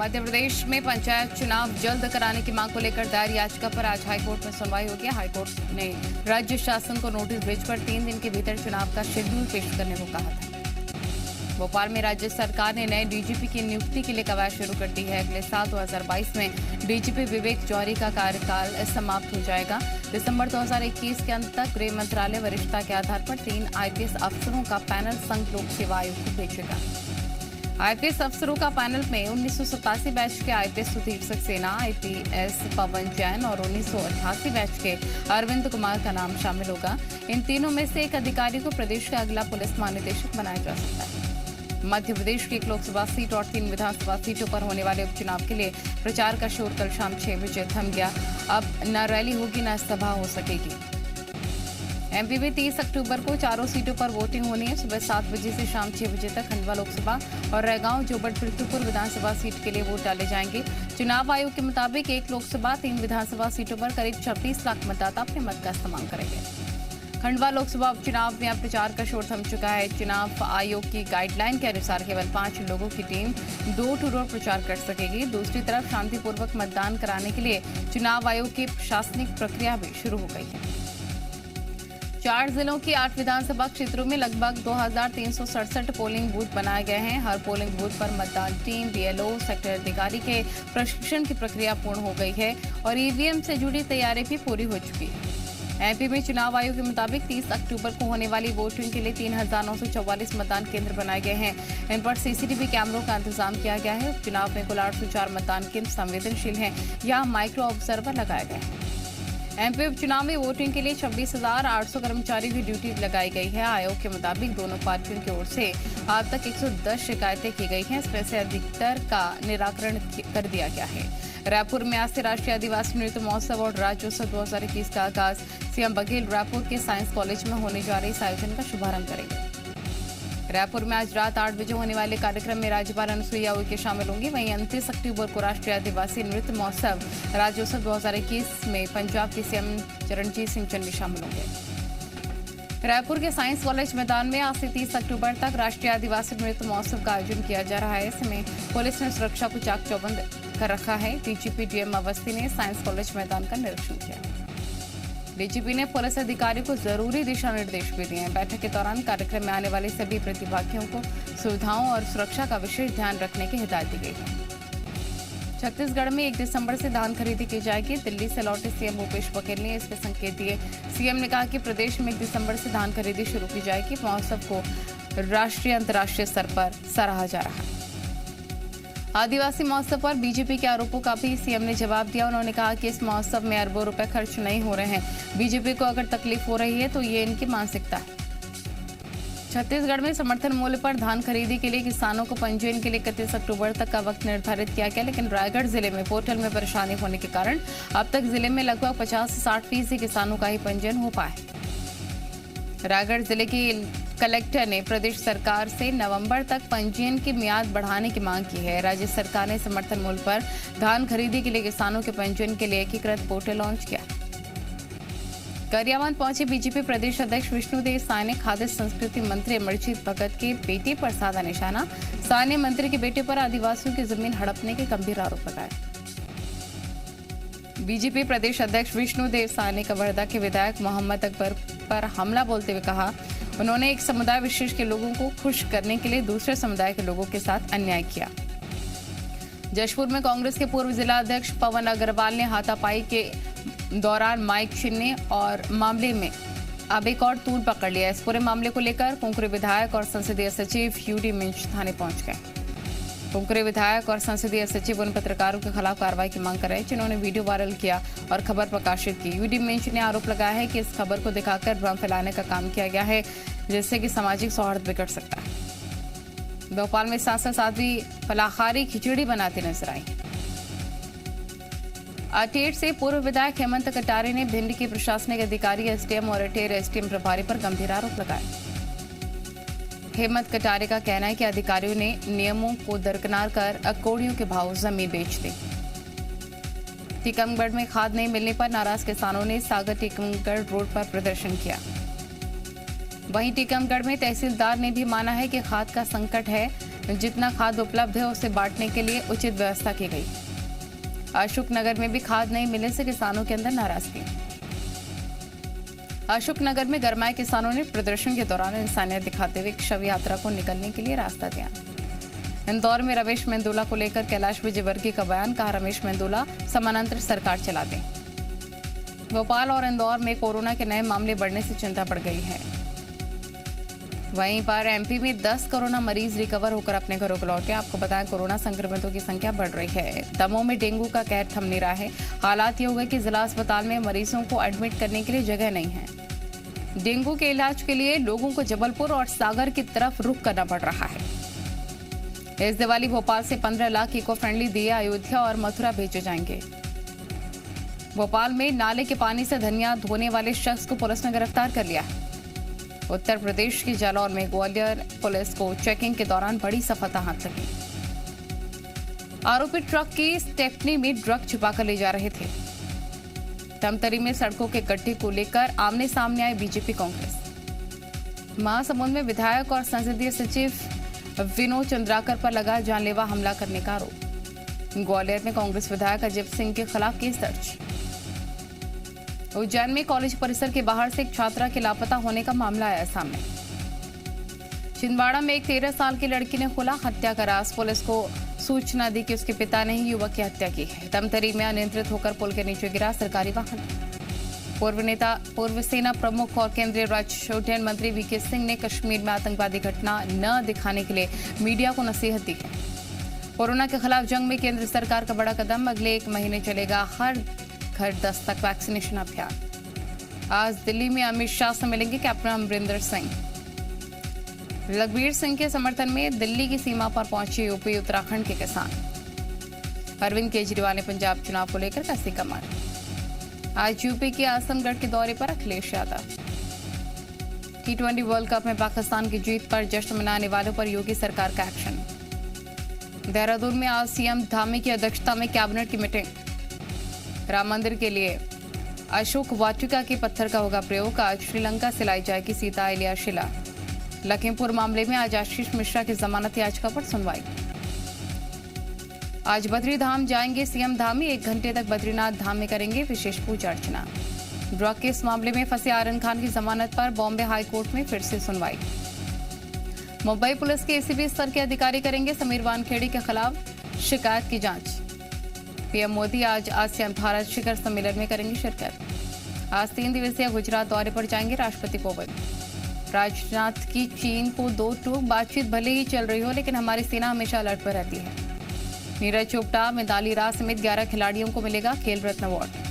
मध्य प्रदेश में पंचायत चुनाव जल्द कराने की मांग को लेकर दायर याचिका पर आज हाईकोर्ट में सुनवाई होगी। हाईकोर्ट ने राज्य शासन को नोटिस भेजकर 3 दिन के भीतर चुनाव का शेड्यूल पेश करने को कहा था। भोपाल में राज्य सरकार ने नए डीजीपी की नियुक्ति के लिए कवायद शुरू कर दी है। अगले साल 2022 में डीजीपी विवेक जौहरी का कार्यकाल समाप्त हो जाएगा। दिसंबर 2021 के अंत तक गृह मंत्रालय वरिष्ठता के आधार पर 3 आईपीएस अफसरों का पैनल संघ लोक सेवा आयोग को भेजेगा। आईपीएस अफसरों का पैनल में 1987 बैच के आईपीएस सुधीर सक्सेना, आईपीएस पवन जैन और 1988 बैच के अरविंद कुमार का नाम शामिल होगा। इन तीनों में से एक अधिकारी को प्रदेश का अगला पुलिस महानिदेशक बनाया जा सकता है। मध्य प्रदेश की 1 लोकसभा सीट और 3 विधानसभा सीटों पर होने वाले उपचुनाव के लिए प्रचार का शोर कल शाम 6 बजे थम गया। अब न रैली होगी न सभा हो सकेगी। एमपी में 30 अक्टूबर को चारों सीटों पर वोटिंग होनी है। सुबह 7 बजे से शाम 6 बजे तक खंडवा लोकसभा और रैगांव जोबट पृथ्वीपुर विधानसभा सीट के लिए वोट डाले जाएंगे। चुनाव आयोग के मुताबिक 1 लोकसभा 3 विधानसभा सीटों पर करीब 36 लाख मतदाता अपने मत का इस्तेमाल करेंगे। खंडवा लोकसभा उपचुनाव में अब प्रचार का शोर थम चुका है। चुनाव आयोग की गाइडलाइन के अनुसार केवल 5 लोगों की टीम डोर टू डोर प्रचार कर सकेगी। दूसरी तरफ शांतिपूर्वक मतदान कराने के लिए चुनाव आयोग की प्रशासनिक प्रक्रिया भी शुरू हो गई है। 4 जिलों की 8 विधानसभा क्षेत्रों में लगभग 2367 पोलिंग बूथ बनाए गए हैं। हर पोलिंग बूथ पर मतदान टीम, बीएलओ, सेक्टर अधिकारी के प्रशिक्षण की प्रक्रिया पूर्ण हो गई है और ईवीएम से जुड़ी तैयारी भी पूरी हो चुकी है। एमपी में चुनाव आयोग के मुताबिक 30 अक्टूबर को होने वाली वोटिंग के लिए 3944 मतदान केंद्र बनाए गए हैं। इन पर सीसीटीवी कैमरों का इंतजाम किया गया है। उपचुनाव में कुल 804 मतदान केंद्र संवेदनशील हैं। यहाँ माइक्रो ऑब्जर्वर लगाए गए हैं। एमपी उपचुनाव में वोटिंग के लिए 26,800 कर्मचारियों की ड्यूटी लगाई गई है। आयोग के मुताबिक दोनों पार्टियों की ओर से अब तक 110 शिकायतें की गई हैं। इसमें से अधिकतर का निराकरण कर दिया गया है। रायपुर में आज से राष्ट्रीय आदिवासी नृत्य महोत्सव और राज्योत्सव 2021 का आगाज। सीएम बघेल रायपुर के साइंस कॉलेज में होने जा रहे इस आयोजन का शुभारंभ करेंगे। रायपुर में आज रात 8 बजे होने वाले कार्यक्रम में राज्यपाल अनुसुईया उइके शामिल होंगी। वहीं 29 अक्टूबर को राष्ट्रीय आदिवासी नृत्य महोत्सव राज्योत्सव 2021 में पंजाब के सीएम चरणजीत सिंह चन्नी शामिल होंगे। रायपुर के साइंस कॉलेज मैदान में आज से 30 अक्टूबर तक राष्ट्रीय आदिवासी नृत्य महोत्सव का आयोजन किया जा रहा है। इसमें पुलिस ने सुरक्षा को चाक चौबंद कर रखा है। डीजीपी डीएम अवस्थी ने साइंस कॉलेज मैदान का निरीक्षण किया। डीजीपी ने पुलिस अधिकारियों को जरूरी दिशा निर्देश भी दिए हैं। बैठक के दौरान कार्यक्रम में आने वाले सभी प्रतिभागियों को सुविधाओं और सुरक्षा का विशेष ध्यान रखने की हिदायत दी गई है। छत्तीसगढ़ में 1 दिसंबर से धान खरीदी की जाएगी। दिल्ली से लौटे सीएम भूपेश बघेल ने इसके संकेत दिए। सीएम ने कहा कि प्रदेश में 1 दिसंबर से धान खरीदी शुरू की जाएगी। महोत्सव को राष्ट्रीय अंतर्राष्ट्रीय स्तर पर सराहा जा रहा है। आदिवासी महोत्सव पर बीजेपी के आरोपों का भी सीएम ने जवाब दिया। उन्होंने कहा कि इस महोत्सव में अरबों रुपए खर्च नहीं हो रहे हैं। बीजेपी को अगर तकलीफ हो रही है तो ये इनकी मानसिकता है। छत्तीसगढ़ में समर्थन मूल्य पर धान खरीदी के लिए किसानों को पंजीयन के लिए 31 अक्टूबर तक का वक्त निर्धारित किया गया, लेकिन रायगढ़ जिले में पोर्टल में परेशानी होने के कारण अब तक जिले में लगभग 50 से 60% किसानों का ही पंजीयन हो पाया। रायगढ़ जिले की कलेक्टर ने प्रदेश सरकार से नवंबर तक पंजीयन की मियाद बढ़ाने की मांग की है। राज्य सरकार ने समर्थन मूल्य पर धान खरीदी के लिए किसानों के पंजीयन के लिए एकीकृत पोर्टल लॉन्च किया। गरियाबंद पहुंचे बीजेपी प्रदेश अध्यक्ष विष्णुदेव साय ने खाद्य संस्कृति मंत्री अमरजीत भगत के बेटे पर साधा निशाना। साय ने मंत्री के बेटे पर आदिवासियों की जमीन हड़पने के गंभीर आरोप लगाए। बीजेपी प्रदेश अध्यक्ष विष्णुदेव साय ने कवर्धा के विधायक मोहम्मद अकबर पर हमला बोलते हुए कहा, उन्होंने एक समुदाय विशेष के लोगों को खुश करने के लिए दूसरे समुदाय के लोगों के साथ अन्याय किया। जशपुर में कांग्रेस के पूर्व जिला अध्यक्ष पवन अग्रवाल ने हाथापाई के दौरान माइक छीनने और मामले में अब एक और तूल पकड़ लिया। इस पूरे मामले को लेकर कुंकरी विधायक और संसदीय सचिव यूडी मिंच थाने पहुंच गए। कुंकरी विधायक और संसदीय सचिव उन पत्रकारों के खिलाफ कार्रवाई की मांग कर रहे हैं जिन्होंने वीडियो वायरल किया और खबर प्रकाशित की। यूडी मिंच ने आरोप लगाया है कि इस खबर को दिखाकर भ्रम फैलाने का काम किया गया है, जिससे कि सामाजिक सौहार्द बिगड़ सकता है। भोपाल में सांसद साध्वी फलाहारी खिचड़ी बनाते नजर आई। अटेर से पूर्व विधायक हेमंत कटारे ने भिंड के प्रशासनिक अधिकारी एसडीएम और अटेर एसडीएम प्रभारी पर गंभीर आरोप लगाए। हेमंत कटारे का कहना है कि अधिकारियों ने नियमों को दरकिनार कर अकोड़ियों के भाव जमीन बेच दी। टीकमगढ़ में खाद नहीं मिलने पर नाराज किसानों ने सागर टीकमगढ़ रोड पर प्रदर्शन किया। वहीं टीकमगढ़ में तहसीलदार ने भी माना है कि खाद का संकट है। जितना खाद उपलब्ध है उसे बांटने के लिए उचित व्यवस्था की गई। अशोकनगर में भी खाद नहीं मिलने से किसानों के अंदर नाराजगी। अशोकनगर में गरमाए किसानों ने प्रदर्शन के दौरान इंसानियत दिखाते हुए शव यात्रा को निकलने के लिए रास्ता दिया। इंदौर में रमेश मेंदोला को लेकर कैलाश विजयवर्गीय का बयान, कहा रमेश मेंदोला समानांतर सरकार चला दें। भोपाल और इंदौर में कोरोना के नए मामले बढ़ने से चिंता बढ़ गई है। वहीं पर एमपी में 10 कोरोना मरीज रिकवर होकर अपने घरों को लौटे। आपको बताएं, कोरोना संक्रमितों की संख्या बढ़ रही है। दमोह में डेंगू का कहर थम नहीं रहा है। हालात ये हो गए कि जिला अस्पताल में मरीजों को एडमिट करने के लिए जगह नहीं है। डेंगू के इलाज के लिए लोगों को जबलपुर और सागर की तरफ रुख करना पड़ रहा है। इस दिवाली भोपाल से 15 लाख इको फ्रेंडली दिए अयोध्या और मथुरा भेजे जाएंगे। भोपाल में नाले के पानी से धनिया धोने वाले शख्स को पुलिस ने गिरफ्तार कर लिया। उत्तर प्रदेश की जालौर में ग्वालियर पुलिस को चेकिंग के दौरान बड़ी सफलता हाथ लगी। आरोपी ट्रक की स्टेपनी में ड्रग छिपाकर ले जा रहे थे। धमतरी में सड़कों के गड्ढे को लेकर आमने सामने आए बीजेपी कांग्रेस। महासमुंद में विधायक और संसदीय सचिव विनोद चंद्राकर पर लगा जानलेवा हमला करने का आरोप। ग्वालियर में कांग्रेस विधायक अजय सिंह के खिलाफ केस दर्ज। उज्जैन में कॉलेज परिसर के बाहर से एक छात्रा के लापता होने का मामला आया सामने। छिंदवाड़ा में एक 13 साल की लड़की ने खोला हत्या का राज। पुलिस को सूचना दी कि उसके पिता ने ही युवक की हत्या की है। धमतरी में अनियंत्रित होकर पुल के नीचे गिरा सरकारी वाहन। पूर्व सेना प्रमुख और केंद्रीय राज्य उड्डयन मंत्री वीके सिंह ने कश्मीर में आतंकवादी घटना न दिखाने के लिए मीडिया को नसीहत दी है। कोरोना के खिलाफ जंग में केंद्र सरकार का बड़ा कदम, अगले 1 महीने चलेगा हर घर दस्तक वैक्सीनेशन अभियान। आज दिल्ली में अमित शाह से मिलेंगे कैप्टन अमरिंदर सिंह। रघुवीर सिंह के समर्थन में दिल्ली की सीमा पर पहुंचे यूपी उत्तराखंड के किसान। अरविंद केजरीवाल ने पंजाब चुनाव को लेकर कसी कमर। आज यूपी के आजमगढ़ के दौरे पर Akhilesh Yadav. T20 world cup में पाकिस्तान की जीत पर जश्न मनाने वालों पर योगी सरकार का एक्शन। देहरादून में आज सीएम धामी की अध्यक्षता में कैबिनेट की मीटिंग। राम मंदिर के लिए अशोक वाटिका के पत्थर का होगा प्रयोग। आज श्रीलंका से लाई जाएगी सीता इलिया शिला। लखीमपुर मामले में आज आशीष मिश्रा की जमानत याचिका पर सुनवाई। आज बद्री धाम जाएंगे सीएम धामी। 1 घंटे तक बद्रीनाथ धाम में करेंगे विशेष पूजा अर्चना। ड्रग केस मामले में फंसे आर्यन खान की जमानत पर बॉम्बे हाई कोर्ट में फिर से सुनवाई। मुंबई पुलिस के एसीपी स्तर के अधिकारी करेंगे समीर वानखेड़े के खिलाफ शिकायत की जांच। पीएम मोदी आज आसियान भारत शिखर सम्मेलन में करेंगे शिरकत। आज 3 दिवसीय गुजरात दौरे पर जाएंगे राष्ट्रपति कोविंद। राजनाथ की चीन को 2 टूक बातचीत भले ही चल रही हो, लेकिन हमारी सेना हमेशा अलर्ट पर रहती है। नीरज चोपड़ा, मिताली राज समेत 11 खिलाड़ियों को मिलेगा खेल रत्न अवार्ड।